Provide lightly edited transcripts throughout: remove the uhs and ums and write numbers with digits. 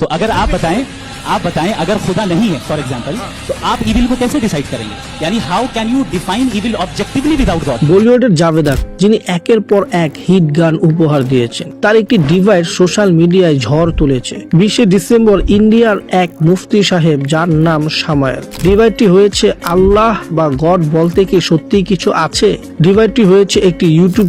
तो अगर आप बताएं अगर खुदा नहीं है फॉर एग्जांपल, तो आप इविल को कैसे डिसाइड करेंगे? यानी how can you define evil objectively without God? বলিউডের জাভেদ আখতার, যিনি একের পর এক হিট গান উপহার দিয়েছেন, তার একটি ডিভাইস সোশ্যাল মিডিয়ায় ঝড় তুলেছে। 20 ডিসেম্বর ইন্ডিয়ার এক মুফতি সাহেব, যার নাম সামায়েল, ডিভাইসটি হয়েছে আল্লাহ বা গড বলতে কি সত্যি কিছু আছে। ডিভাইসটি হয়েছে একটি ইউটিউব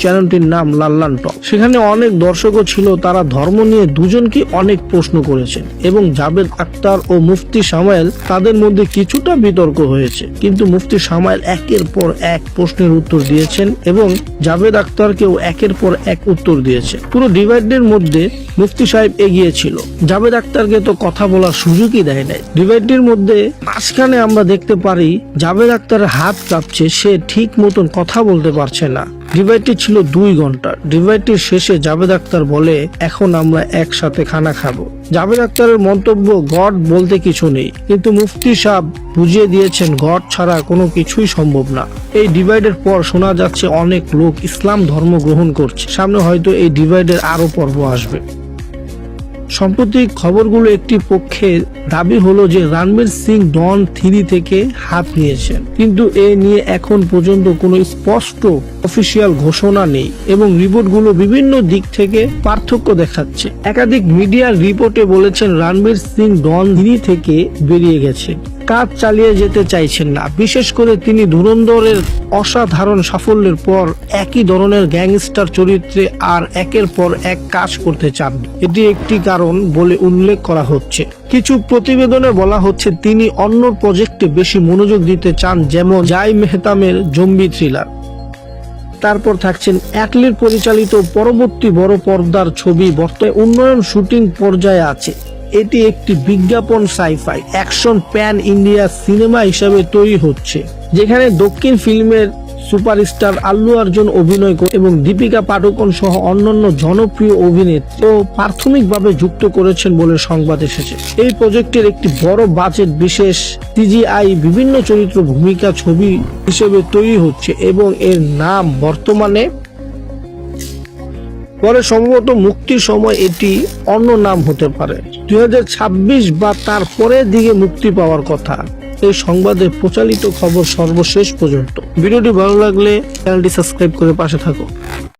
চ্যানেলটির নাম লাল্লান টক। সেখানে অনেক দর্শকও ছিল, তারা ধর্ম নিয়ে দুজনকে অনেক প্রশ্ন করেছেন এবং জাভেদ আখতার ও মুফতি সামায়েল, তাদের মধ্যে কিছুটা বিতর্ক হয়েছে, কিন্তু মুফতি সামায়েল একের পর এক প্রশ্নের উত্তর দিয়েছেন এবং জাভেদ আখতারকেও একের পর এক উত্তর দিয়েছে। পুরো ডিভাইডের মধ্যে মুফতি সাহেব এগিয়ে ছিল, জাভেদ আখতারকে তো কথা বলার সুযোগই দেয় নাই। ডিভাইডের মধ্যে মাঝখানে আমরা দেখতে পারি জাভেদ আখতারের হাত কাঁপছে, সে ঠিক মতন কথা বলতে পারছে না। ডিভাইডটি ছিল 2 ঘন্টার। ডিভাইডটির শেষে জাভেদ আখতার বলে, এখন আমরা একসাথে খানা খাবো। জাভেদ আখতারের মন্তব্য, গড বলতে কিছু নেই, কিন্তু মুফতি সাহেব বুঝিয়ে দিয়েছেন গড ছাড়া কোনো কিছুই সম্ভব না। এই ডিভাইডের পর শোনা যাচ্ছে অনেক লোক ইসলাম ধর্ম গ্রহণ করছে, সামনে হয়তো এই ডিভাইডের আরো পর্ব আসবে। সাম্প্রতিক খবরগুলো একটি পক্ষে দাবি হলো যে রণবীর সিং ডন 3 থেকে হাত নিয়েছেন, কিন্তু এ নিয়ে এখন পর্যন্ত কোনো স্পষ্ট অফিসিয়াল ঘোষণা নেই এবং রিপোর্টগুলো বিভিন্ন দিক থেকে পার্থক্য দেখাচ্ছে। একাধিক মিডিয়ার রিপোর্টে বলেছেন রণবীর সিং ডন 3 থেকে বেরিয়ে গেছে, কাজ চালিয়ে যেতে চাইছেন না। বিশেষ করে তিনি ধুরন্ধরের অসাধারণ সাফল্যের পর একই ধরনের গ্যাংস্টার চরিত্রে আর একের পর এক কাজ করতে চান। এটি একটি কারণ বলে উল্লেখ করা হচ্ছে। কিছু প্রতিবেদনে বলা হচ্ছে তিনি অন্য প্রজেক্টে বেশি মনোযোগ দিতে চান, যেমন জয় মেহতামের জম্বি থ্রিলার। তারপর থাকছেন অ্যাটলির পরিচালিত পরবর্তী বড় পর্দার ছবি বর্তমানে উন্নয়ন শুটিং পর্যায়ে আছে। এটি একটি বিজ্ঞাপন sci-fi action pan India cinema হিসাবে তৈরি হচ্ছে, যেখানে দক্ষিণ ফিল্মের সুপারস্টার আল্লু অর্জুন অভিনয় করে এবং দীপিকা পাডুকোন সহ অন্যান্য জনপ্রিয় অভিনেত্রী প্রাথমিকভাবে যুক্ত করেছেন বলে সংবাদ এসেছে। এই প্রজেক্টের একটি বড় বাজেট বিশেষ সিজিআই বিভিন্ন চরিত্র ভূমিকা ছবি হিসেবে তৈরি হচ্ছে এবং এর নাম বর্তমানে পরে সম্ভবত মুক্তির সময় এটি অন্য নাম হতে পারে। 2026 বা তার পরের দিকে মুক্তি পাওয়ার কথা। এই সংবাদের প্রচালিত খবর সর্বশেষ পর্যন্ত। ভিডিওটি ভালো লাগলে চ্যানেলটি সাবস্ক্রাইব করে পাশে থাকো।